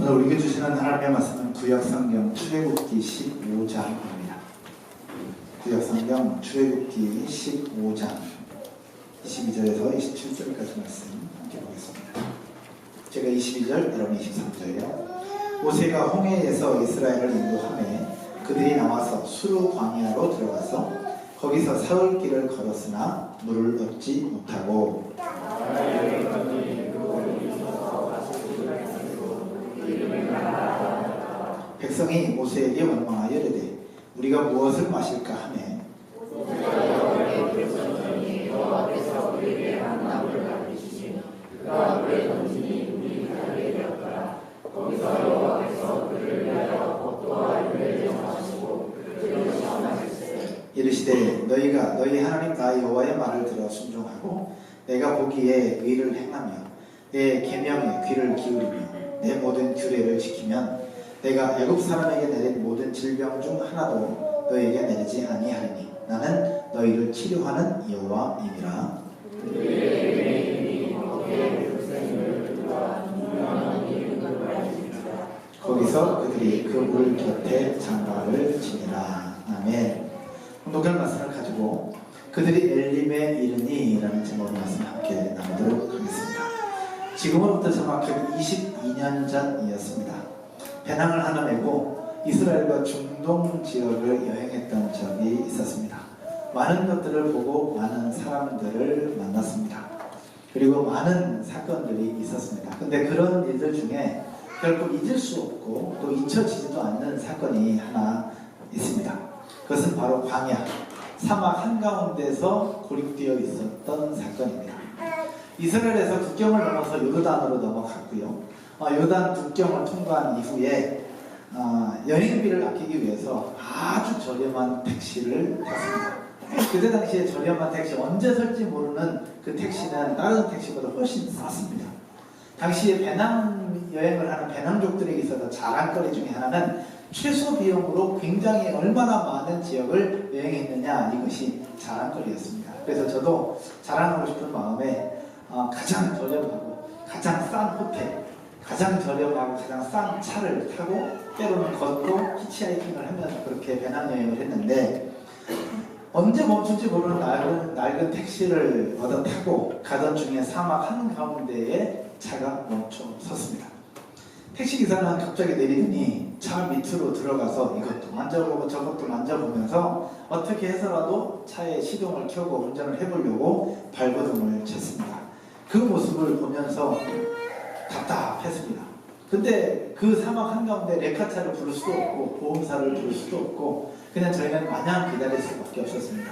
오늘 우리에게 주시는 하나님의 말씀은 구약성경 출애굽기 15장입니다. 구약성경 출애굽기 15장 22절에서 27절까지 말씀 함께 보겠습니다. 제가 22절, 여러분 23절이요. 모세가 홍해에서 이스라엘을 인도하매 그들이 나와서 수르 광야로 들어가서 거기서 사흘 길을 걸었으나 물을 얻지 못하고 백성이 모세에게 원망하여 이르되 우리가 무엇을 마실까 하매 이르시되 너희가 너희 하나님 나 여호와의 말을 들어 순종하고 내가 보기에 의를 행하며 내 계명에 귀를 기울이며 내 모든 규례를 지키면 내가 애굽 사람에게 내린 모든 질병 중 하나도 너희에게 내리지 아니하리니 나는 너희를 치료하는 여호와임이라. 거기서 그들이 그 물 곁에 장막을 지니라. 아멘. 독일 말씀을 가지고 그들이 엘림에 이르니 라는 제목의 말씀 함께 나누도록 하겠습니다. 지금으로부터 정확히 22년 전이었습니다. 배낭을 하나 메고 이스라엘과 중동 지역을 여행했던 적이 있었습니다. 많은 것들을 보고 많은 사람들을 만났습니다. 그리고 많은 사건들이 있었습니다. 근데 그런 일들 중에 결코 잊을 수 없고 또 잊혀지지도 않는 사건이 하나 있습니다. 그것은 바로 광야, 사막 한가운데서 고립되어 있었던 사건입니다. 이스라엘에서 국경을 넘어서 요르단으로 넘어갔고요. 요단 국경을 통과한 이후에 여행비를 아끼기 위해서 아주 저렴한 택시를 탔습니다. 그때 당시에 저렴한 택시, 언제 설지 모르는 그 택시는 다른 택시보다 훨씬 쌌습니다. 당시에 배낭 여행을 하는 배낭족들에게 있어서 자랑거리 중에 하나는 최소 비용으로 굉장히 얼마나 많은 지역을 여행했느냐, 이것이 자랑거리였습니다. 그래서 저도 자랑하고 싶은 마음에 가장 저렴하고 가장 싼 호텔, 가장 저렴하고 가장 싼 차를 타고 때로는 걷고 히치하이킹을 하면서 그렇게 배낭여행을 했는데 언제 멈출지 모르는 낡은 택시를 얻어 타고 가던 중에 사막 한가운데에 차가 멈춰 섰습니다. 택시기사는 갑자기 내리더니 차 밑으로 들어가서 이것도 만져보고 저것도 만져보면서 어떻게 해서라도 차에 시동을 켜고 운전을 해보려고 발버둥을 쳤습니다. 그 모습을 보면서 답답했습니다. 근데 그 사막 한가운데 레카차를 부를 수도 없고 보험사를 부를 수도 없고 그냥 저희는 마냥 기다릴 수밖에 없었습니다.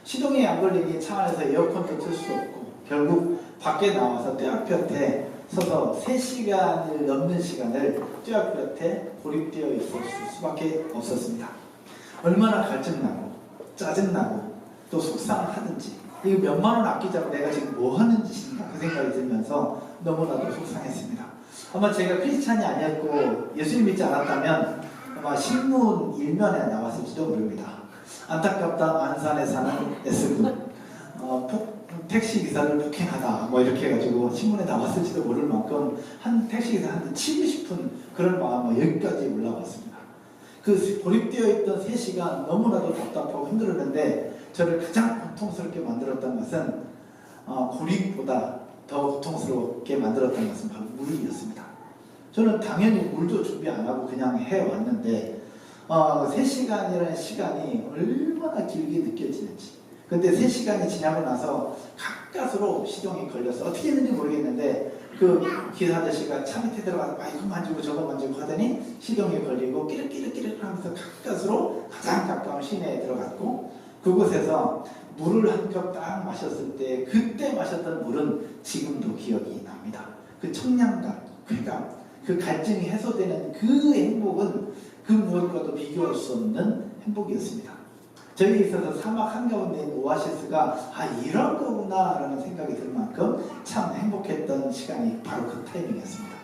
시동이 안 걸리니 차 안에서 에어컨도 틀 수 없고 결국 밖에 나와서 떼약볕에 서서 3시간을 넘는 시간을 떼약볕에 고립되어 있을 수밖에 없었습니다. 얼마나 갈증나고 짜증나고 또 속상하든지 이거 몇만 원 아끼자고 내가 지금 뭐 하는 짓인가 그 생각이 들면서 너무나도 속상했습니다. 아마 제가 크리스찬이 아니었고 예수님 믿지 않았다면 아마 신문 일면에 나왔을지도 모릅니다. 안타깝다 안산에 사는 S군 택시기사를 폭행하다 뭐 이렇게 해가지고 신문에 나왔을지도 모를 만큼 한 택시기사한테 치고 싶은 그런 마음이 여기까지 올라왔습니다. 그 고립되어 있던 3시간 너무나도 답답하고 힘들었는데 저를 가장 고통스럽게 만들었던 것은 고립보다 더 고통스럽게 만들었던 것은 바로 물이었습니다. 저는 당연히 물도 준비 안 하고 그냥 해왔는데 3시간이라는 시간이 얼마나 길게 느껴지는지. 근데 3시간이 지나고 나서 가까스로 시동이 걸려서 어떻게 했는지 모르겠는데 그 기사 아저씨가 차 밑에 들어가서 이거 만지고 저거 만지고 하더니 시동이 걸리고 끼륵끼륵끼륵 하면서 가까스로 가장 가까운 시내에 들어갔고 그곳에서 물을 한 컵 딱 마셨을 때 그때 마셨던 물은 지금도 기억이 납니다. 그 청량감, 쾌감, 그 갈증이 해소되는 그 행복은 그 무엇과도 비교할 수 없는 행복이었습니다. 저에게 있어서 사막 한가운데 있는 오아시스가 이런 거구나 라는 생각이 들 만큼 참 행복했던 시간이 바로 그 타이밍이었습니다.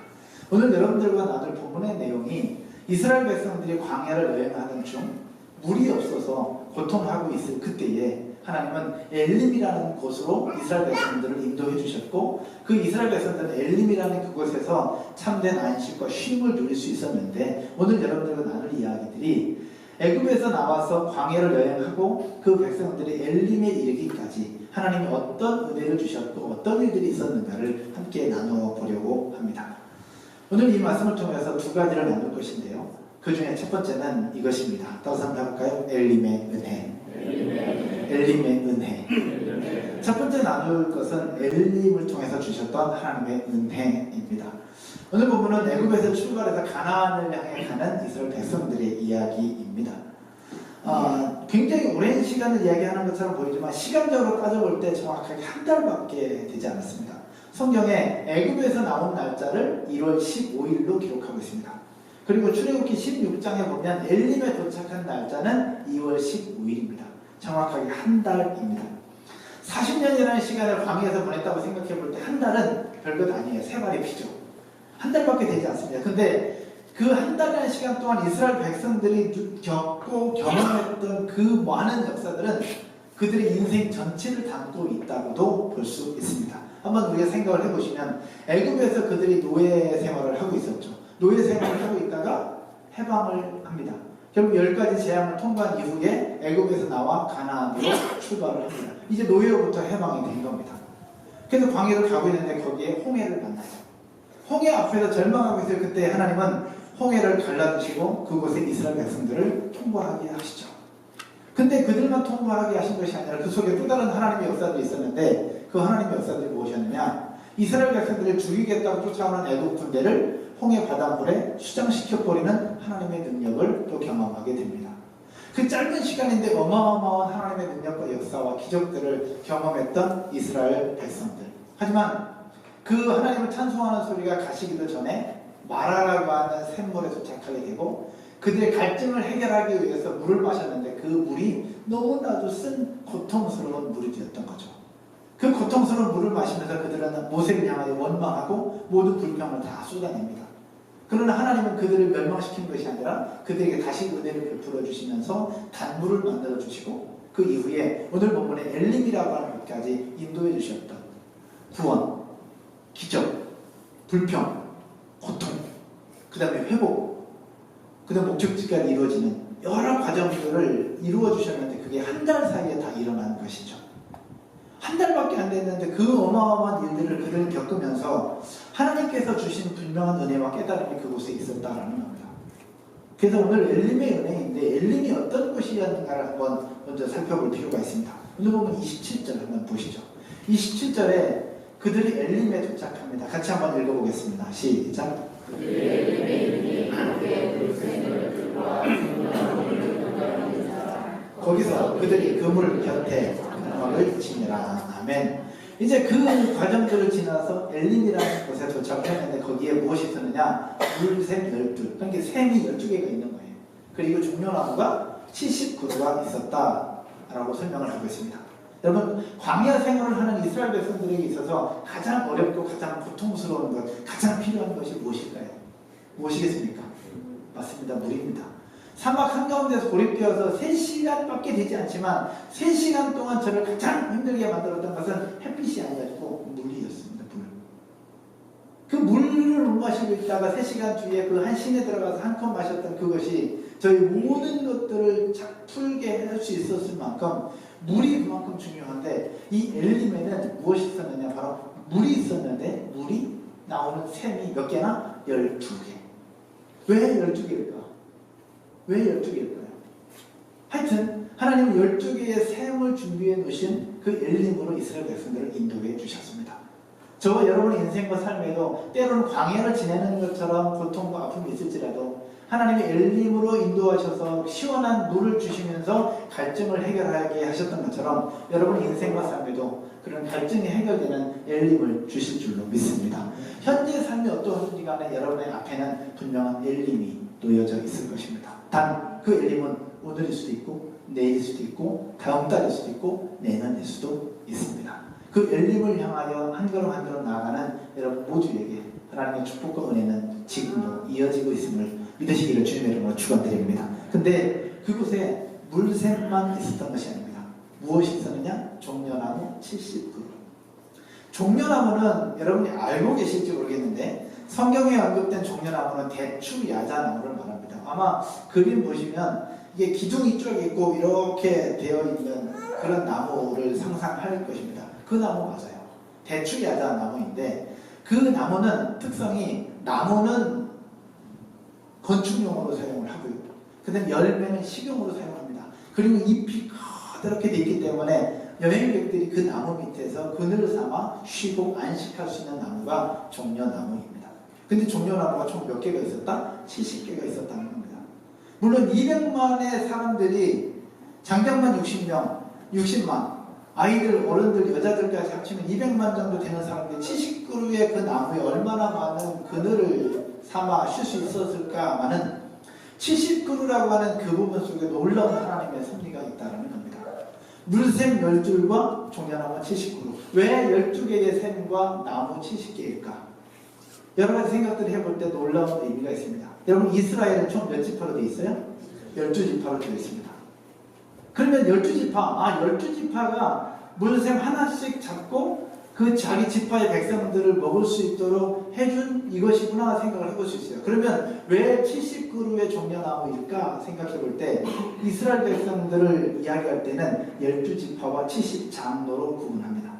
오늘 여러분들과 나눌 본문의 내용이 이스라엘 백성들이 광야를 여행하는 중 물이 없어서 고통하고 있을 그때에 하나님은 엘림이라는 곳으로 이스라엘 백성들을 인도해 주셨고, 그 이스라엘 백성들은 엘림이라는 그곳에서 참된 안식과 쉼을 누릴 수 있었는데, 오늘 여러분들과 나눌 이야기들이 애굽에서 나와서 광야를 여행하고 그 백성들이 엘림에 이르기까지 하나님이 어떤 은혜를 주셨고 어떤 일들이 있었는가를 함께 나누어 보려고 합니다. 오늘 이 말씀을 통해서 두 가지를 나눌 것인데요, 그 중에 첫 번째는 이것입니다. 따라서 한번 해볼까요? 엘림의 은혜. 엘림의 은혜. 첫 번째 나눌 것은 엘림을 통해서 주셨던 하나님의 은혜입니다. 오늘 본문은 애굽에서 출발해서 가나안을 향해 가는 이스라엘 백성들의 이야기입니다. 굉장히 오랜 시간을 이야기하는 것처럼 보이지만 시간적으로 따져볼 때 정확하게 한 달밖에 되지 않았습니다. 성경에 애굽에서 나온 날짜를 1월 15일로 기록하고 있습니다. 그리고 출애굽기 16장에 보면 엘림에 도착한 날짜는 2월 15일입니다. 정확하게 한 달입니다. 40년이라는 시간을 광야에서 보냈다고 생각해 볼 때 한 달은 별것 아니에요. 세 발의 피죠. 한 달밖에 되지 않습니다. 근데 그 한 달이라는 시간 동안 이스라엘 백성들이 겪고 경험했던 그 많은 역사들은 그들의 인생 전체를 담고 있다고도 볼 수 있습니다. 한번 우리가 생각을 해보시면 애굽에서 그들이 노예 생활을 하고 있었죠. 노예 생활을 하고 있다가 해방을 합니다. 결국 10가지 재앙을 통과한 이후에 애굽에서 나와 가나안으로 출발을 합니다. 이제 노예로부터 해방이 된 겁니다. 그래서 광야를 가고 있는데 거기에 홍해를 만나요. 홍해 앞에서 절망하고 있어요. 그때 하나님은 홍해를 갈라주시고 그곳에 이스라엘 백성들을 통과하게 하시죠. 근데 그들만 통과하게 하신 것이 아니라 그 속에 또 다른 하나님의 역사도 있었는데, 그 하나님의 역사들이 무엇이었느냐, 이스라엘 백성들을 죽이겠다고 쫓아오는 애국 군대를 홍해 바닷물에 수장시켜버리는 하나님의 능력을 또 경험하게 됩니다. 그 짧은 시간인데 어마어마한 하나님의 능력과 역사와 기적들을 경험했던 이스라엘 백성들. 하지만 그 하나님을 찬송하는 소리가 가시기도 전에 마라라고 하는 샘물에 도착하게 되고, 그들의 갈증을 해결하기 위해서 물을 마셨는데 그 물이 너무나도 쓴 고통스러운 물이 되었던 거죠. 그 고통스러운 물을 마시면서 그들은 모세를 향하여 원망하고 모든 불평을 다 쏟아냅니다. 그러나 하나님은 그들을 멸망시킨 것이 아니라 그들에게 다시 은혜를 베풀어 주시면서 단물을 만들어 주시고, 그 이후에 오늘 본문에 엘림이라고 하는 곳까지 인도해 주셨던 구원, 기적, 불평, 고통, 그 다음에 회복, 그 다음에 목적지까지 이루어지는 여러 과정들을 이루어 주셨는데 그게 한 달 사이에 다 일어난 것이죠. 한 달밖에 안 됐는데 그 어마어마한 일들을 그들은 겪으면서 하나님께서 주신 분명한 은혜와 깨달음이 그곳에 있었다라는 겁니다. 그래서 오늘 엘림의 은혜인데 엘림이 어떤 곳이었는가를 한번 먼저 살펴볼 필요가 있습니다. 오늘 보면 27절 한번 보시죠. 27절에 그들이 엘림에 도착합니다. 같이 한번 읽어보겠습니다. 시작. 거기서 그들이 그물 곁에 그물을 치니라. 아멘. 이제 그 과정들을 지나서 엘림이라는 곳에 도착했는데 거기에 무엇이 있었느냐? 물샘 12, 그러니까 샘이 12개가 있는 거예요. 그리고 종려나무가 79도가 있었다라고 설명을 하고 있습니다. 여러분, 광야 생활을 하는 이스라엘 백성들에게 있어서 가장 어렵고 가장 고통스러운 것, 가장 필요한 것이 무엇일까요? 무엇이겠습니까? 맞습니다. 물입니다. 사막 한가운데서 고립되어서 3시간밖에 되지 않지만 3시간 동안 저를 가장 힘들게 만들었던 것은 햇빛이 아니었고 물이었습니다. 물. 그 물을 못 마시고 있다가 3시간 뒤에 그 한 신에 들어가서 한 컵 마셨던 그것이 저희 모든 것들을 풀게 할 수 있었을 만큼 물이 그만큼 중요한데, 이 엘림에는 무엇이 있었느냐? 바로 물이 있었는데 물이 나오는 샘이 몇 개나? 12개. 왜 12개일까? 왜 12개일까요? 하여튼 하나님은 12개의 샘을 준비해 놓으신 그 엘림으로 이스라엘 백성들을 인도해 주셨습니다. 저와 여러분의 인생과 삶에도 때로는 광야를 지내는 것처럼 고통과 아픔이 있을지라도 하나님이 엘림으로 인도하셔서 시원한 물을 주시면서 갈증을 해결하게 하셨던 것처럼 여러분의 인생과 삶에도 그런 갈증이 해결되는 엘림을 주실 줄로 믿습니다. 현재 삶이 어떠하든지 간에 여러분의 앞에는 분명한 엘림이 놓여져 있을 것입니다. 단 그 엘림은 오늘일 수도 있고 내일일 수도 있고 다음 달일 수도 있고 내년일 수도 있습니다. 그 엘림을 향하여 한 걸음 한 걸음 나아가는 여러분 모두에게 하나님의 축복과 은혜는 지금도 이어지고 있음을 믿으시기를 주님의 이름으로 축원드립니다. 근데 그곳에 물샘만 있었던 것이 아닙니다. 무엇이 있었느냐? 종려나무 70그루. 종려나무는 여러분이 알고 계실지 모르겠는데 성경에 언급된 종려나무는 대추 야자나무를 말합니다. 아마 그림 보시면 이게 기둥이 쭉 있고 이렇게 되어 있는 그런 나무를 상상할 것입니다. 그 나무 맞아요. 대추 야자나무인데 그 나무는 특성이 나무는 건축용으로 사용을 하고요. 그 다음에 열매는 식용으로 사용합니다. 그리고 잎이 그렇게 되어 있기 때문에 여행객들이 그 나무 밑에서 그늘을 삼아 쉬고 안식할 수 있는 나무가 종려나무입니다. 근데 종려나무가 총 몇 개가 있었다? 70개가 있었다는 겁니다. 물론 200만의 사람들이 장장만 60명, 60만, 아이들, 어른들, 여자들까지 합치면 200만 정도 되는 사람들이 70그루의 그 나무에 얼마나 많은 그늘을 삼아 쉴 수 있었을까만은 70그루라고 하는 그 부분 속에 놀라운 하나님의 섭리가 있다는 겁니다. 물샘 10줄과 종려나무 70그루. 왜 12개의 샘과 나무 70개일까? 여러 가지 생각들을 해볼 때 놀라운 의미가 있습니다. 여러분 이스라엘은 총 몇 지파로 되어 있어요? 12지파로 되어 있습니다. 그러면 12지파, 12지파가 물샘 하나씩 잡고 그 자기 지파의 백성들을 먹을 수 있도록 해준 이것이구나 생각을 해볼 수 있어요. 그러면 왜 70그루의 종려나무일까 생각해 볼 때 이스라엘 백성들을 이야기할 때는 12지파와 70장로로 구분합니다.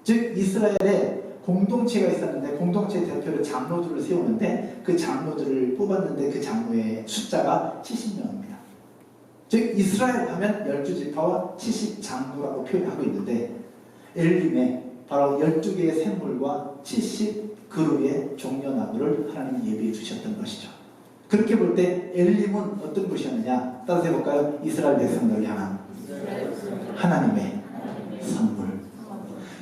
즉 이스라엘에 공동체가 있었는데 공동체 대표로 장로들을 세우는데 그 장로들을 뽑았는데 그 장로의 숫자가 70명입니다. 즉 이스라엘 하면 12지파와 70장로라고 표현하고 있는데 엘림에 바로 12개의 샘물과 70그루의 종려나무를 하나님이 예비해 주셨던 것이죠. 그렇게 볼 때 엘림은 어떤 곳이었느냐? 따라서 해볼까요? 이스라엘 백성들을 향한 하나님의 선물.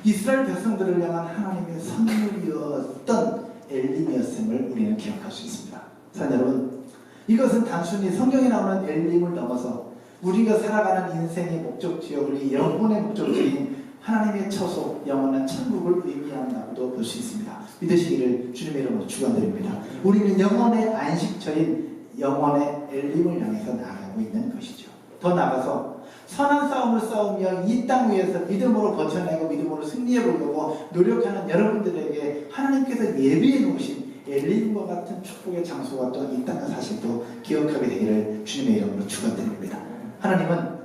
이스라엘 백성들을 향한 하나님의 선물이었던 엘림이었음을 우리는 기억할 수 있습니다. 자, 여러분, 이것은 단순히 성경에 나오는 엘림을 넘어서 우리가 살아가는 인생의 목적지요, 우리 영혼의 목적지인 하나님의 처소, 영원한 천국을 의미한다고도 볼 수 있습니다. 믿으시기를 주님의 이름으로 축원드립니다. 우리는 영혼의 안식처인 영혼의 엘림을 향해서 나아가고 있는 것이죠. 더 나아가서 선한 싸움을 싸우며 이 땅 위에서 믿음으로 버텨내고 믿음으로 승리해 보려고 노력하는 여러분들에게 하나님께서 예비해 놓으신 엘림과 같은 축복의 장소가 또 있다는 사실도 기억하게 되기를 주님의 이름으로 축원드립니다. 하나님은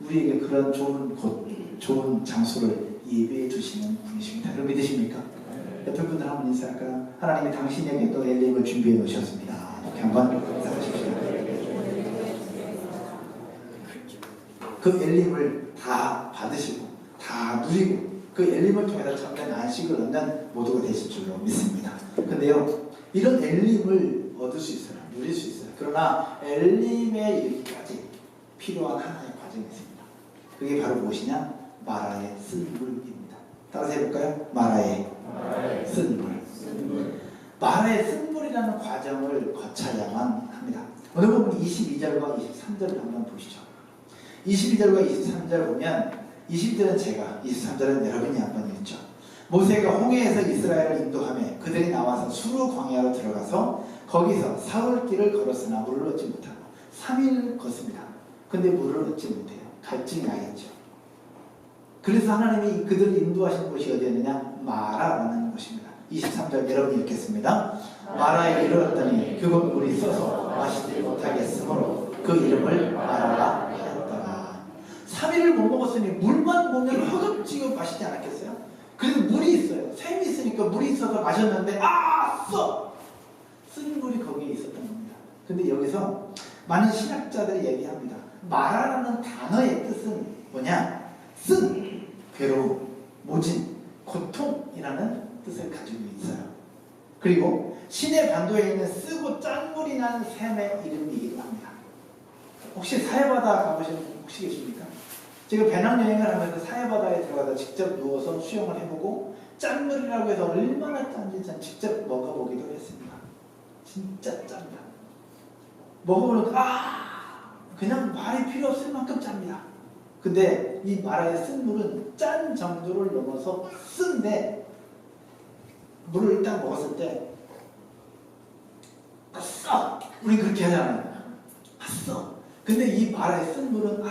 우리에게 그런 좋은 곳, 좋은 장소를 예비해 주시는 분이십니다. 여러분 믿으십니까? 옆에 분들 한번 인사할까요? 하나님이 당신에게 또 엘림을 준비해 놓으셨습니다. 이렇게 한번 인사하십시오. 그 엘림을 다 받으시고 다 누리고 그 엘림을 통해서 참된 안식을 얻는 모두가 되실 줄로 믿습니다. 근데요, 이런 엘림을 얻을 수 있어요. 누릴 수 있어요. 그러나 엘림에 이르기까지 필요한 하나의 과정이 있습니다. 그게 바로 무엇이냐? 마라의 쓴물입니다. 따라서 해볼까요? 마라의 쓴물. 마라의 쓴물이라는 과정을 거쳐야만 합니다. 오늘 보면 22절과 23절을 한번 보시죠. 22절과 23절 보면 22절은 제가, 23절은 여러분이 한번 읽죠. 모세가 홍해에서 이스라엘을 인도하며 그들이 나와서 수르 광야로 들어가서 거기서 사흘길을 걸었으나 물을 얻지 못하고 3일 걷습니다. 근데 물을 얻지 못해요. 갈증이 나겠죠. 그래서 하나님이 그들을 인도하신 곳이 어디였느냐? 마라라는 곳입니다. 23절 여러분 읽겠습니다. 마라에 이르렀더니 그곳 물이 써서 마시지 못하겠으므로 그 이름을 마라라 하였더라. 3일을 못 먹었으니 물만 보면 허겁지겁 마시지 않았겠어요? 그래도 물이 있어요. 샘이 있으니까 물이 있어서 마셨는데 써! 쓴 물이 거기에 있었던 겁니다. 근데 여기서 많은 신학자들이 얘기합니다. 마라라는 단어의 뜻은 뭐냐? 쓴, 괴로움, 모진, 고통이라는 뜻을 가지고 있어요. 그리고 시내 반도에 있는 쓰고 짠물이 나는 샘의 이름이기도 합니다. 혹시 사해바다 가보신 분 혹시 계십니까? 제가 배낭여행을 하면서 사해바다에 들어가서 직접 누워서 수영을 해보고 짠물이라고 해서 얼마나 짠지 전 직접 먹어보기도 했습니다. 진짜 짭니다. 먹어보면 그냥 말이 필요 없을 만큼 짭니다. 근데 이 마라의 쓴 물은 짠 정도를 넘어서 쓴데 물을 일단 먹었을 때 써! 우리 그렇게 하잖아요. 써! 근데 이 마라의 쓴 물은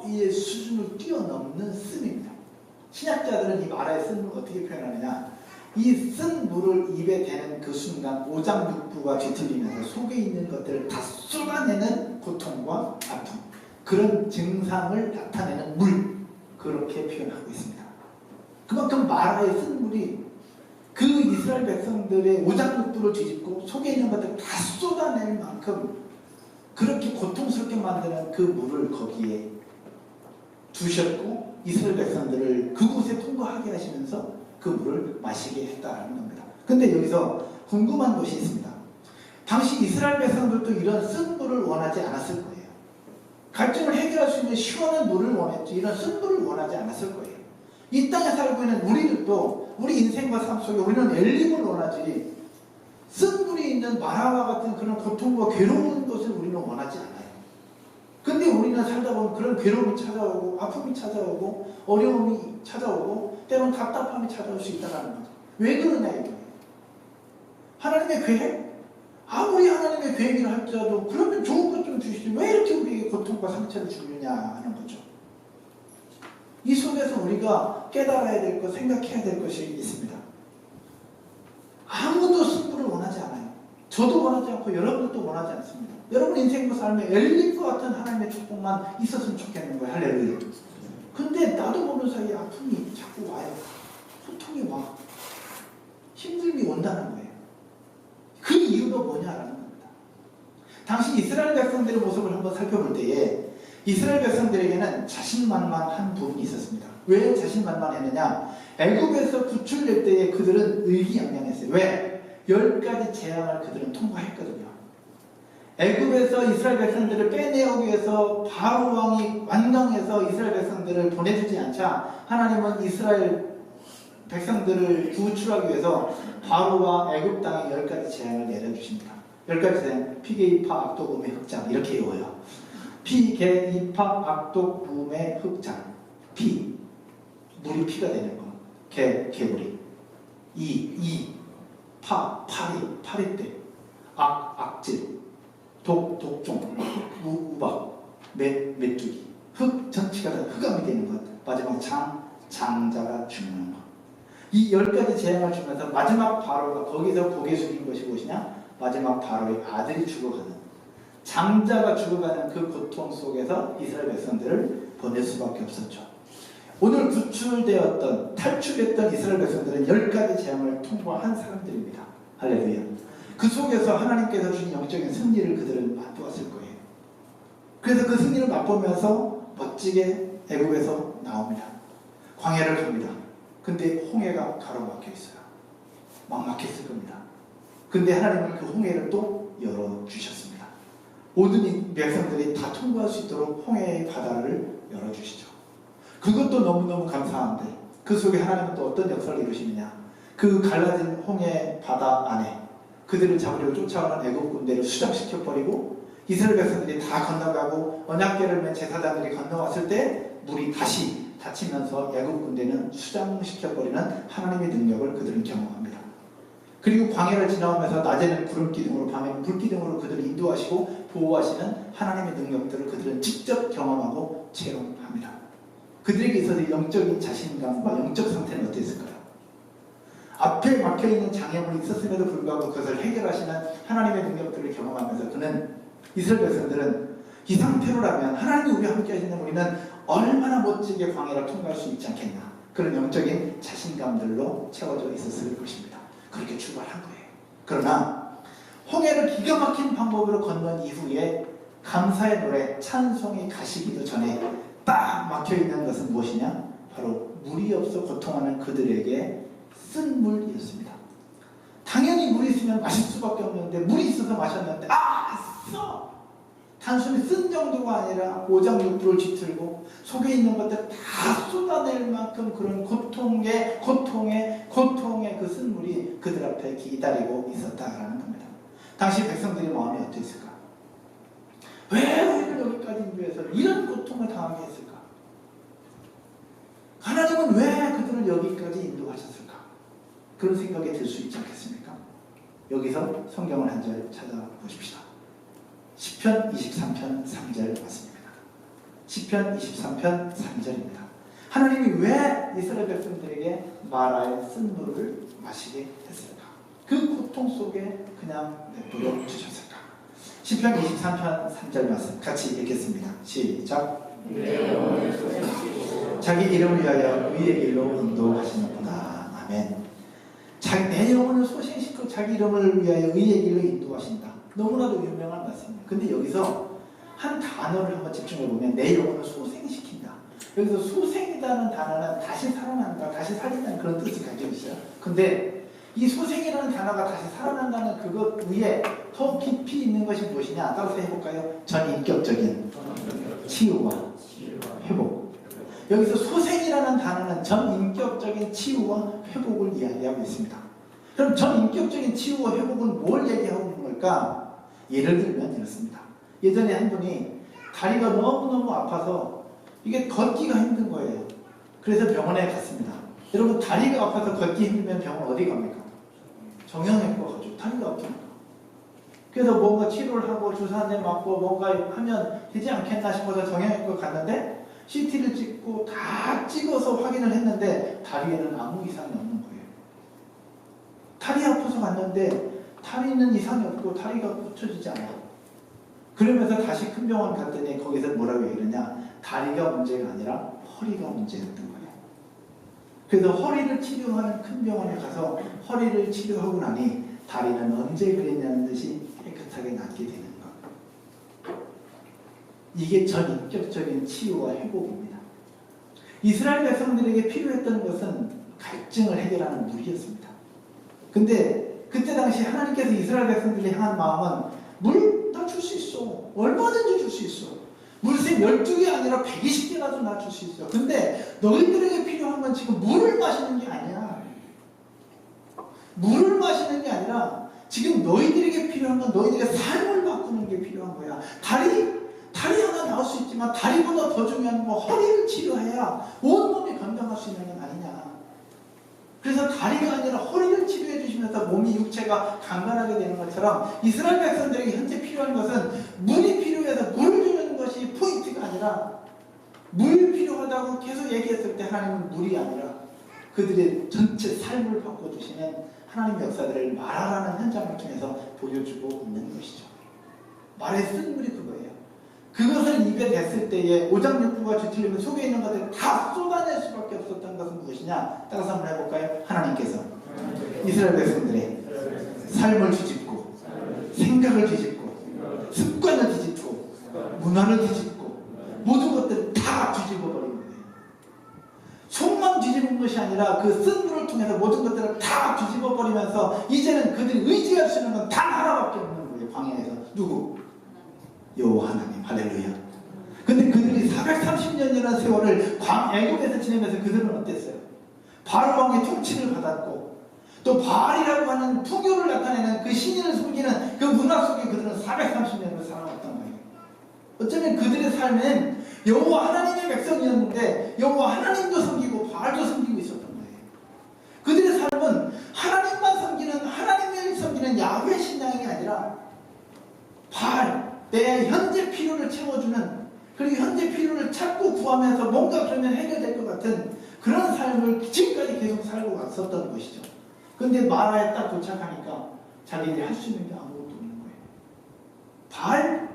이 수준을 뛰어넘는 씀입니다. 신약자들은 이 마라의 쓴 물을 어떻게 표현하느냐, 이 쓴 물을 입에 대는 그 순간 오장육부가 뒤틀리면서 속에 있는 것들을 다 쏟아내는 고통과 아픔, 그런 증상을 나타내는 물, 그렇게 표현하고 있습니다. 그만큼 마라의 쓴 물이 그 이스라엘 백성들의 오장육부를 뒤집고 속에 있는 것들을 다 쏟아낼 만큼 그렇게 고통스럽게 만드는 그 물을 거기에 두셨고 이스라엘 백성들을 그곳에 통과하게 하시면서 그 물을 마시게 했다는 겁니다. 근데 여기서 궁금한 것이 있습니다. 당시 이스라엘 백성들도 이런 쓴 물을 원하지 않았을 거예요. 갈증을 해결할 수 있는 시원한 물을 원했지 이런 쓴 물을 원하지 않았을 거예요. 이 땅에 살고 있는 우리들도 우리 인생과 삶 속에 우리는 엘림을 원하지 쓴 물이 있는 마라와 같은 그런 고통과 괴로운 것을 우리는 원하지 않아요. 근데 우리는 살다 보면 그런 괴로움이 찾아오고 아픔이 찾아오고 어려움이 찾아오고 때로는 답답함이 찾아올 수 있다는 거죠. 왜 그러냐 이거예요. 하나님의 계획? 아무리 하나님의 계획이라 할지라도 그러면 좋은 것 좀 주시지 왜 이렇게 우리에게 고통과 상처를 주느냐 하는 거죠. 이 속에서 우리가 깨달아야 될 것, 생각해야 될 것이 있습니다. 아무도 승부를 원하지 않아요. 저도 원하지 않고 여러분도 원하지 않습니다. 여러분 인생과 삶에 엘림과 같은 하나님의 축복만 있었으면 좋겠는 거예요. 할렐루야. 근데 나도 모르는 사이에 아픔이 자꾸 와요. 고통이 와. 힘듦이 온다는 거예요. 그 이유가 뭐냐라는 겁니다. 당시 이스라엘 백성들의 모습을 한번 살펴볼 때에 이스라엘 백성들에게는 자신만만한 부분이 있었습니다. 왜 자신만만했느냐? 애굽에서 구출될 때에 그들은 의기양양했어요. 왜? 10가지 재앙을 그들은 통과했거든요. 애굽에서 이스라엘 백성들을 빼내오기 위해서 바로 왕이 완강해서 이스라엘 백성들을 보내주지 않자 하나님은 이스라엘 백성들을 구출하기 위해서 바로와 애굽 땅에 10가지 재앙을 내려주십니다. 10가지 재앙, 피게이파, 악독, 음의 흑장 이렇게 외워요. 피계, 이파, 악독, 부음의 흑장. 피, 물이 피가 되는 거. 개구리. 파리떼. 악질. 독종. 우박. 메뚜기. 흑 전체가 다 흑암이 되는 것. 마지막 장자가 죽는 것. 이 10가지 재앙을 주면서 마지막 바로가 거기서 고개 숙인 것이 무엇이냐? 마지막 바로의 아들이 죽어가는, 장자가 죽어가는 그 고통 속에서 이스라엘 백성들을 보낼 수밖에 없었죠. 오늘 구출되었던, 탈출했던 이스라엘 백성들은 10가지 재앙을 통과한 사람들입니다. 할렐루야. 그 속에서 하나님께서 주신 영적인 승리를 그들은 맛보았을 거예요. 그래서 그 승리를 맛보면서 멋지게 애굽에서 나옵니다. 광야를 갑니다. 근데 홍해가 가로막혀 있어요. 막막했을 겁니다. 근데 하나님은 그 홍해를 또 열어주셨습니다. 모든 이 백성들이 다 통과할 수 있도록 홍해의 바다를 열어주시죠. 그것도 너무너무 감사한데 그 속에 하나님은 또 어떤 역사를 이루시느냐. 그 갈라진 홍해 바다 안에 그들을 잡으려고 쫓아오는 애굽 군대를 수장시켜버리고 이스라엘 백성들이 다 건너가고 언약궤를 맨 제사장들이 건너왔을 때 물이 다시 닫히면서 애굽 군대는 수장시켜버리는 하나님의 능력을 그들은 경험합니다. 그리고 광야를 지나오면서 낮에는 구름기둥으로 밤에는 불기둥으로 그들을 인도하시고 보호하시는 하나님의 능력들을 그들은 직접 경험하고 체험합니다. 그들에게 있어서 영적인 자신감과 영적 상태는 어땠을까요? 앞에 막혀있는 장애물이 있었음에도 불구하고 그것을 해결하시는 하나님의 능력들을 경험하면서 그는 이스라엘 백성들은 이 상태로라면 하나님이 우리와 함께 하시는 우리는 얼마나 멋지게 광야를 통과할 수 있지 않겠나. 그런 영적인 자신감들로 채워져 있었을 것입니다. 그렇게 출발한 거예요. 그러나 홍해를 기가 막힌 방법으로 건넌 이후에 감사의 노래, 찬송이 가시기도 전에 딱 막혀있는 것은 무엇이냐? 바로 물이 없어 고통하는 그들에게 쓴 물이었습니다. 당연히 물이 있으면 마실 수밖에 없는데 물이 있어서 마셨는데 써! 단순히 쓴 정도가 아니라 오장육부를 뒤틀고 속에 있는 것들 다 쏟아낼 만큼 그런 고통의 그 쓴물이 그들 앞에 기다리고 있었다라는 겁니다. 당시 백성들의 마음이 어땠을까? 왜 우리를 여기까지 인도해서 이런 고통을 당하게 했을까? 하나님은 왜 그들을 여기까지 인도하셨을까? 그런 생각이 들 수 있지 않겠습니까? 여기서 성경을 한 절 찾아보십시다. 시편 23편 3절 맞습니다. 시편 23편 3절입니다. 하나님이 왜 이스라엘 백성들에게 마라의 쓴물을 마시게 했을까? 그 고통 속에 그냥 내버려 주셨을까? 시편 23편 3절 말씀 같이 읽겠습니다. 시작. 자기 이름을 위하여 의의 길로 인도하시는구나. 아멘. 내 영혼을 소생시키고 자기 이름을 위하여 의의 길로 인도하신다. 너무나도 유명한 말씀입니다. 근데 여기서 한 단어를 한번 집중해보면 내 영혼을 소생시킨다. 여기서 소생이라는 단어는 다시 살아난다, 다시 살린다는 그런 뜻을 가지고 있어요. 근데 이 소생이라는 단어가 다시 살아난다는 그것 위에 더 깊이 있는 것이 무엇이냐? 따라서 해볼까요? 전인격적인 치유와 회복. 여기서 소생이라는 단어는 전인격적인 치유와 회복을 이야기하고 있습니다. 그럼 전인격적인 치유와 회복은 뭘 얘기하고 있는 걸까? 예를 들면 이렇습니다. 예전에 한 분이 다리가 너무너무 아파서 이게 걷기가 힘든 거예요. 그래서 병원에 갔습니다. 여러분, 다리가 아파서 걷기 힘들면 병원 어디 갑니까? 정형외과 가죠. 다리가 아프니까. 그래서 뭔가 치료를 하고 주사 한 대 맞고 뭔가 하면 되지 않겠나 싶어서 정형외과 갔는데 CT를 찍고 다 찍어서 확인을 했는데 다리에는 아무 이상이 없는 거예요. 다리 아파서 갔는데 다리는 이상이 없고 다리가 고쳐지지 않아요. 그러면서 다시 큰 병원 갔더니 거기서 뭐라고 얘기했냐? 다리가 문제가 아니라 허리가 문제였던 거예요. 그래서 허리를 치료하는 큰 병원에 가서 허리를 치료하고 나니 다리는 언제 그랬냐는 듯이 깨끗하게 낫게 되는 것. 이게 전인격적인 치유와 회복입니다. 이스라엘 백성들에게 필요했던 것은 갈증을 해결하는 물이었습니다. 근데 그때 당시 하나님께서 이스라엘 백성들이 향한 마음은 물 나 줄 수 있어. 얼마든지 줄 수 있어. 물새 12개 아니라 120개라도 나 줄 수 있어. 근데 너희들에게 필요한 건 지금 물을 마시는 게 아니야. 물을 마시는 게 아니라 지금 너희들에게 필요한 건 너희들의 삶을 바꾸는 게 필요한 거야. 다리 하나 나올 수 있지만 다리보다 더 중요한 건 허리를 치료해야 온몸이 건강할 수 있는 건 아니냐. 그래서 다리가 아니라 허리를 치료해 주시면서 몸이 육체가 강건하게 되는 것처럼 이스라엘 백성들에게 현재 필요한 것은 물이 필요해서 물을 주는 것이 포인트가 아니라 물이 필요하다고 계속 얘기했을 때 하나님은 물이 아니라 그들의 전체 삶을 바꿔주시는 하나님의 역사들을 마라라는 현장을 통해서 보여주고 있는 것이죠. 말의 쓴 물이 그거예요. 그것을 입에 댔을 때에 오장육부가 뒤틀리면 속에 있는 것을 다 쏟아낼 수밖에 없었던 것은 무엇이냐? 따라서 한번 해볼까요? 하나님께서 이스라엘 백성들의 삶을 뒤집고 생각을 뒤집고 습관을 뒤집고 문화를 뒤집고 모든 것들을 다 뒤집어버린 거예요. 속만 뒤집은 것이 아니라 그 쓴 물을 통해서 모든 것들을 다 뒤집어버리면서 이제는 그들이 의지할 수 있는 건 단 하나밖에 없는 거예요. 광야에서. 누구? 여호와 하나님. 할렐루야. 근데 그들이 430년이라는 세월을 애굽에서 지내면서 그들은 어땠어요? 바알 왕의 통치를 받았고 또 바알이라고 하는 풍요를 나타내는 그 신인을 숨기는 그 문화 속에 그들은 430년을 살아왔던 거예요. 어쩌면 그들의 삶은 여호와 하나님의 백성이었는데 여호와 하나님도 섬기고 바알도 섬기고 있었던 거예요. 그들의 삶은 하나님만 섬기는 하나님을 섬기는 야훼 신앙이 아니라 바알, 내 현재 필요를 채워주는 그리고 현재 필요를 찾고 구하면서 뭔가 그러면 해결될 것 같은 그런 삶을 지금까지 계속 살고 왔었던 것이죠. 그런데 마라에 딱 도착하니까 자기들이 할 수 있는 게 아무것도 없는 거예요. 바알?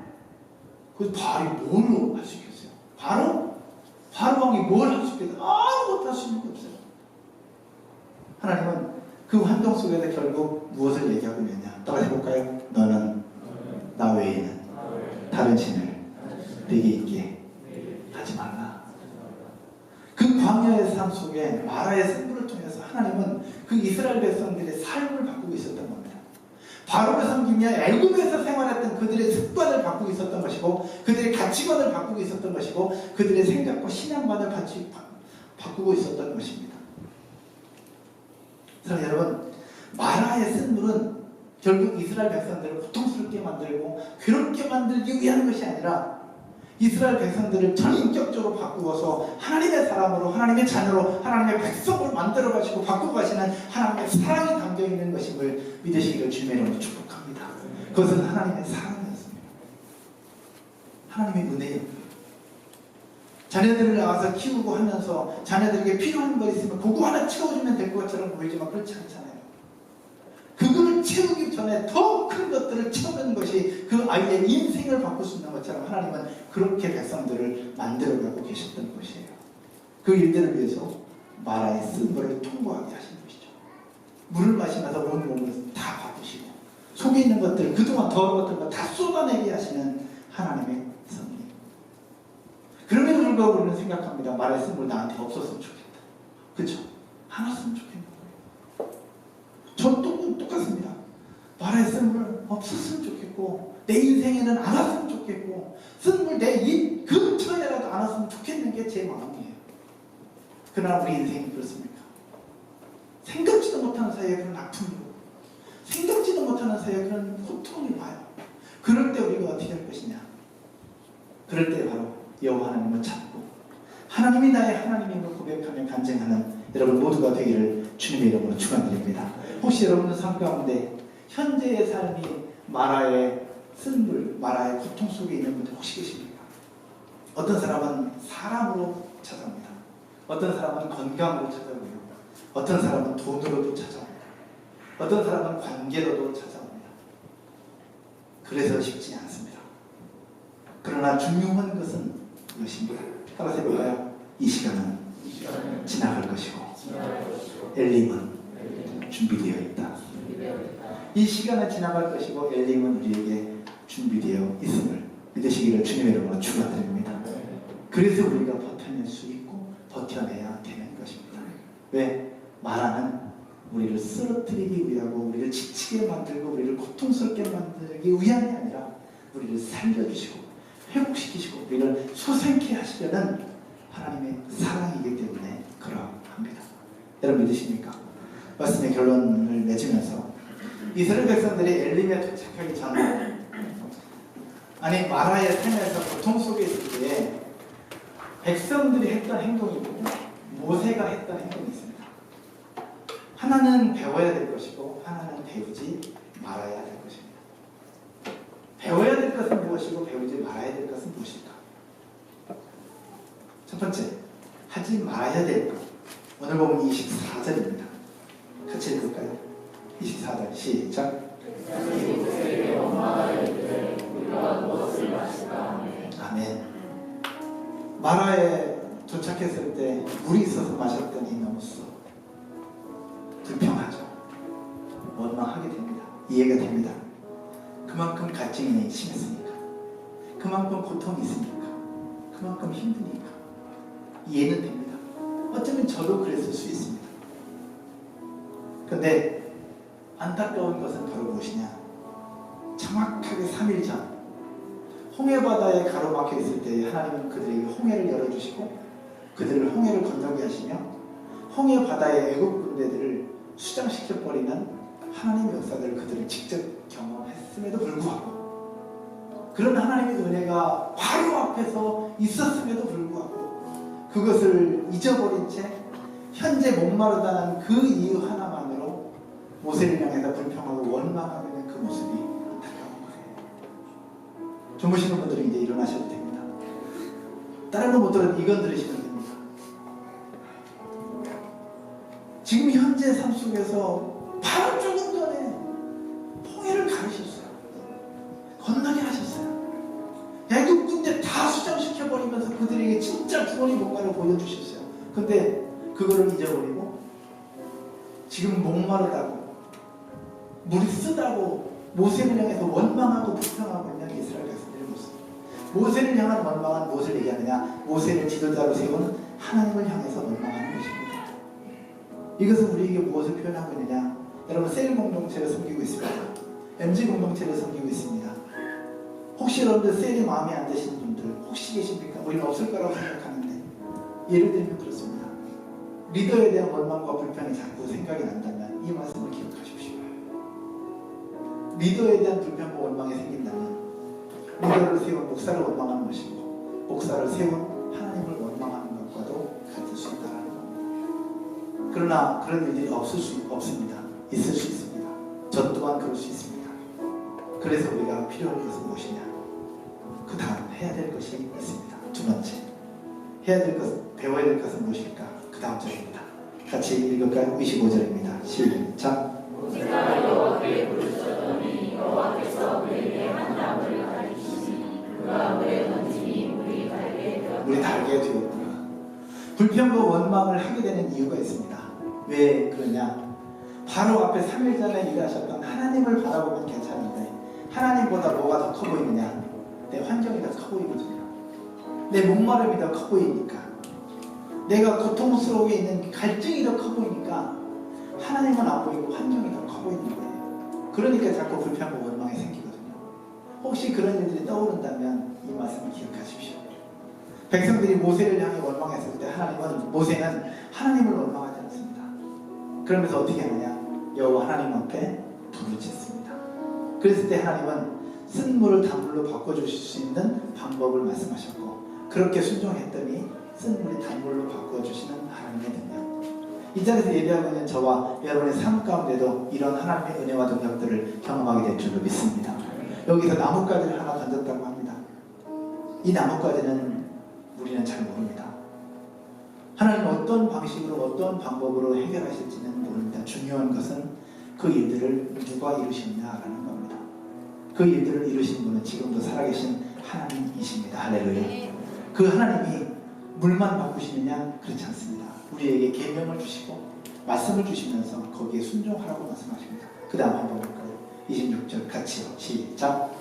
그 바알이 뭘로 할 수 있겠어요? 바알 왕이 뭘 할 수 있겠어요? 아무것도 할 수 있는 게 없어요. 하나님은 그 환경 속에서 결국 무엇을 얘기하고 있느냐? 따라서 해볼까요? 너는 나 외에는 다른 신을 내게 있게 하지 말라. 그 광야의 삶 속에 마라의 승부를 통해서 하나님은 그 이스라엘 백성들의 삶을 바꾸고 있었던 겁니다. 바로를 섬기며 애굽에서 생활했던 그들의 습관을 바꾸고 있었던 것이고 그들의 가치관을 바꾸고 있었던 것이고 그들의 생각과 신앙관을 같이 바꾸고 있었던 것입니다. 그래서 여러분, 마라의 쓴물은 결국 이스라엘 백성들을 고통스럽게 만들고 괴롭게 만들기 위한 것이 아니라 이스라엘 백성들을 전인격적으로 바꾸어서 하나님의 사람으로 하나님의 자녀로 하나님의 백성으로 만들어 가시고 바꾸어 가시는 하나님의 사랑이 담겨 있는 것임을 믿으시기를 주님의 이름으로 축복합니다. 그것은 하나님의 사랑이었습니다. 하나님의 은혜예요. 자녀들을 낳아서 키우고 하면서 자녀들에게 필요한 거 있으면 그거 하나 채워주면 될 것처럼 보이지만 그렇지 않잖아요. 그걸 채우기 전에 더 큰 것들을 채우는 것이 그 아이의 인생을 바꿀 수 있는 것처럼 하나님은 그렇게 백성들을 만들어가고 계셨던 것이에요. 그 일들을 위해서 마라의 쓴 물을 통과하게 하신 것이죠. 물을 마시면서 온 몸을 다 바꾸시고 속에 있는 것들, 그동안 더러웠던 것 다 쏟아내게 하시는 하나님의 섭리. 그럼에도 불구하고 우리는 생각합니다. 마라의 쓴 물 나한테 없었으면 좋겠다. 그렇죠? 안 왔으면 좋겠는 거예요. 전 똑같습니다. 마라의 쓴 물 없었으면 좋겠고 내 인생에는 안 왔으면 좋겠고 쓴 물 내 입 근처에라도 안 왔으면 좋겠는 게 제 마음이에요. 그러나 우리 인생이 그렇습니까? 생각지도 못하는 사이에 그런 아픔이 오고 생각지도 못하는 사이에 그런 고통이 와요. 그럴 때 우리가 어떻게 할 것이냐? 그럴 때 바로 여호와 하나님을 찾고 하나님이 나의 하나님임을 고백하며 간증하는 여러분 모두가 되기를 주님의 이름으로 축원드립니다. 혹시 여러분의 삶 가운데 현재의 삶이 마라의 쓴물, 마라의 고통 속에 있는 분들 혹시 계십니까? 어떤 사람은 사람으로 찾아옵니다. 어떤 사람은 건강으로 찾아오고요. 어떤 사람은 돈으로도 찾아옵니다. 어떤 사람은 관계로도 찾아옵니다. 그래서 쉽지 않습니다. 그러나 중요한 것은 이것입니다. 따라서 해볼까요? 이 시간은 지나갈 것이고 엘림은 준비되어 있다. 이 시간은 지나갈 것이고 엘림은 우리에게 준비되어 있음을 믿으시기를 주님의 이름으로 축원드립니다. 그래서 우리가 버텨낼 수 있고 버텨내야 되는 것입니다. 왜? 마라는 우리를 쓰러뜨리기 위하고 우리를 지치게 만들고 우리를 고통스럽게 만들기 위함이 아니라 우리를 살려주시고 회복시키시고 우리를 소생케 하시려는 하나님의 사랑이기 때문에 그러합니다. 여러분 믿으십니까? 말씀의 결론을 맺으면서 이스라엘 백성들이 엘림에 도착하기 전에 아니 마라의 산에서 고통 속에 있을 때에 백성들이 했던 행동이 있고 모세가 했던 행동이 있습니다. 하나는 배워야 될 것이고 하나는 배우지 말아야 될 것입니다. 배워야 될 것은 무엇이고 배우지 말아야 될 것은 무엇일까? 첫 번째, 하지 말아야 될 것. 오늘 보면 24절입니다. 같이 읽을까요? 24절 시작. 아멘. 마라에 도착했을 때 물이 있어서 마셨더니 너무 써. 불평하죠. 원망하게 됩니다. 이해가 됩니다. 그만큼 갈증이 심했으니까. 그만큼 고통이 있으니까. 그만큼 힘드니까. 이해는 됩니다. 어쩌면 저도 그랬을 수 있습니다. 그런데 안타까운 것은 바로 무엇이냐? 정확하게 3일 전 홍해바다에 가로막혀 있을 때 하나님은 그들에게 홍해를 열어주시고 그들을 홍해를 건너게 하시며 홍해바다의 애국 군대들을 수장시켜버리는 하나님의 역사들을 그들을 직접 경험했음에도 불구하고 그런 하나님의 은혜가 바로 앞에서 있었음에도 불구하고 그것을 잊어버린 채 현재 목마르다는 그 이유 하나만으로 모세를 향해서 불평하고 원망하고 있는 그 모습이 안타까운 거예요. 주무시는 분들은 이제 일어나셔도 됩니다. 다른 거 못 들어도 이건 들으시면 됩니다. 지금 현재 삶 속에서 바로 조금 전에 홍해를 가르셨어요. 건너게 하셨어요. 애국 군대 다 수장시켜버리면서 그들에게 진짜 주머니 뭔가를 보여주셨어요. 근데 그거를 잊어버리고 지금 목마르다고 물이 쓰다고 모세를 향해서 원망하고 불평하고 있는 이스라엘 백성들의 모습. 모세를 향한 원망은 무엇을 얘기하느냐? 모세를 지도자로 세운 하나님을 향해서 원망하는 것입니다. 이것은 우리에게 무엇을 표현하고 있느냐? 여러분 셀 공동체를 섬기고 있습니다. MG 공동체를 섬기고 있습니다. 혹시 여러분들 셀이 마음에 안 드시는 분들 혹시 계십니까? 우리는 없을 거라고 생각하는데 예를 들면 그렇습니다. 리더에 대한 원망과 불평이 자꾸 생각이 난다면 이 말씀을 기억하십시오. 리더에 대한 불평과 원망이 생긴다면 리더를 세운 목사를 원망하는 것이고 목사를 세운 하나님을 원망하는 것과도 같을 수 있다는 겁니다. 그러나 그런 일들이 없습니다. 있을 수 있습니다. 저 또한 그럴 수 있습니다. 그래서 우리가 필요한 것은 무엇이냐? 그 다음 해야 될 것이 있습니다. 두 번째, 해야 될 것, 배워야 될 것은 무엇일까? 그 다음 절입니다. 같이 읽을까요? 25절입니다. 시작. 모세가 여호와께 부르짖었더니 여호와께서 그에게 한 나무를 가리키시니 그가 물에 던지니 물이 달게 되었더라. 불평과 원망을 하게 되는 이유가 있습니다. 왜 그러냐? 바로 앞에 3일 전에 일하셨던 하나님을 바라보면 괜찮은데 하나님보다 뭐가 더 커 보이느냐? 내 환경이 더 커 보이거든요. 내 목마름이 더 커 보이니까, 내가 고통스러우게 있는 갈증이 더 커 보이니까 하나님은 안 보이고 환경이 더 커 보이는 거예요. 그러니까 자꾸 불평과 원망이 생기거든요. 혹시 그런 일들이 떠오른다면 이 말씀을 기억하십시오. 백성들이 모세를 향해 원망했을 때 모세는 하나님을 원망하지 않습니다. 그러면서 어떻게 하느냐? 여호와 하나님 앞에 부르짖습니다. 그랬을 때 하나님은 쓴 물을 단물로 바꿔주실 수 있는 방법을 말씀하셨고, 그렇게 순종했더니 쓴 물이 단물로 바꿔주시는 하나님의 능력. 이 자리에서 예배하고 있는 저와 여러분의 삶 가운데도 이런 하나님의 은혜와 능력들을 경험하게 될 줄로 믿습니다. 여기서 나뭇가지를 하나 던졌다고 합니다. 이 나뭇가지는 우리는 잘 모릅니다. 하나님 어떤 방식으로 어떤 방법으로 해결하실지는 모릅니다. 중요한 것은 그 일들을 누가 이루셨냐라는 겁니다. 그 일들을 이루신 분은 지금도 살아계신 하나님이십니다. 할렐루야. 그 하나님이 물만 바꾸시느냐? 그렇지 않습니다. 우리에게 계명을 주시고 말씀을 주시면서 거기에 순종하라고 말씀하십니다. 그 다음 한번 볼까요? 26절 같이요. 시작.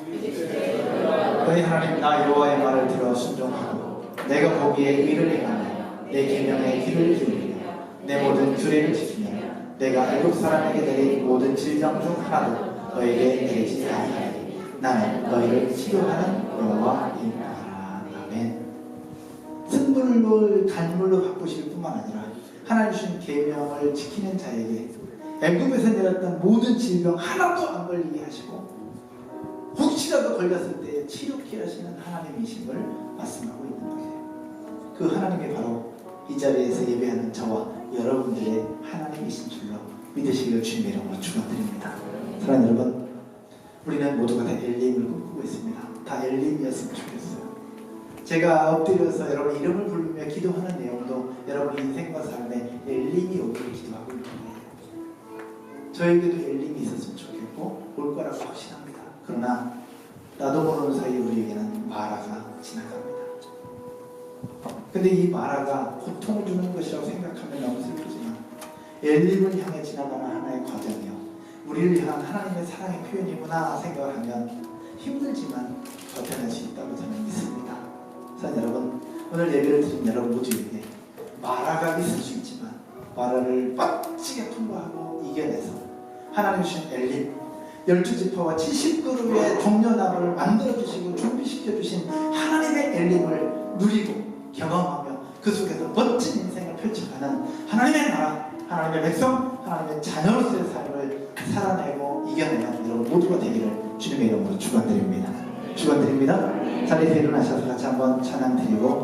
너희 하나님 나 여호와의 말을 들어 순종하고 내가 거기에 의를 행하며 내 계명에 귀를 기울이며 내 모든 규례를 지키며 내가 애굽 사람에게 내린 모든 질병 중 하나도 너에게 내리지 아니하리. 나는 너희를 치료하는 여호와이니라. 아멘. 쓴물로 단물로 바꾸실 뿐만 아니라 하나님 주신 계명을 지키는 자에게 애굽에서 내렸던 모든 질병 하나도 안 걸리게 하시고 혹시라도 걸렸을 때 치료케 하시는 하나님이심을 말씀하고 있는 거예요. 그 하나님이 바로 이 자리에서 예배하는 저와 여러분들의 하나님이신 줄로 믿으시기를 주님의 이름으로 축원드립니다. 사랑하는 여러분, 우리는 모두가 다 엘림을 꿈꾸고 있습니다. 다 엘림이었으면 좋겠어요. 제가 엎드려서 여러분 이름을 부르며 기도하는 내용도 여러분 인생과 삶에 엘림이 오기를 기도하고 있는 거예요. 저에게도 엘림이 있었으면 좋겠고 올 거라고 확신합니다. 그러나 나도 모르는 사이에 우리에게는 마라가 지나갑니다. 근데 이 마라가 고통을 주는 것이라고 생각하면 너무 슬프지만 엘림을 향해 지나가는 하나의 과정이요, 우리를 향한 하나님의 사랑의 표현이구나 생각을 하면 힘들지만 버텨낼 수 있다고 저는 믿습니다. 자, 여러분, 오늘 예배를 드린 여러분 모두에게 마라가 있을 수 있지만 마라를 빡치게 통과하고 이겨내서 하나님 주신 엘림 12지파와 70그룹의 종려나무를 만들어주시고 준비시켜주신 하나님의 엘림을 누리고 경험하며 그 속에서 멋진 인생을 펼쳐가는 하나님의 나라, 하나님의 백성, 하나님의 자녀로서의 삶을 살아내고 이겨내는 여러분 모두가 되기를 주님의 이름으로 축원드립니다. 축원드립니다. 자리에서 일어나셔서 같이 한번 찬양 드리고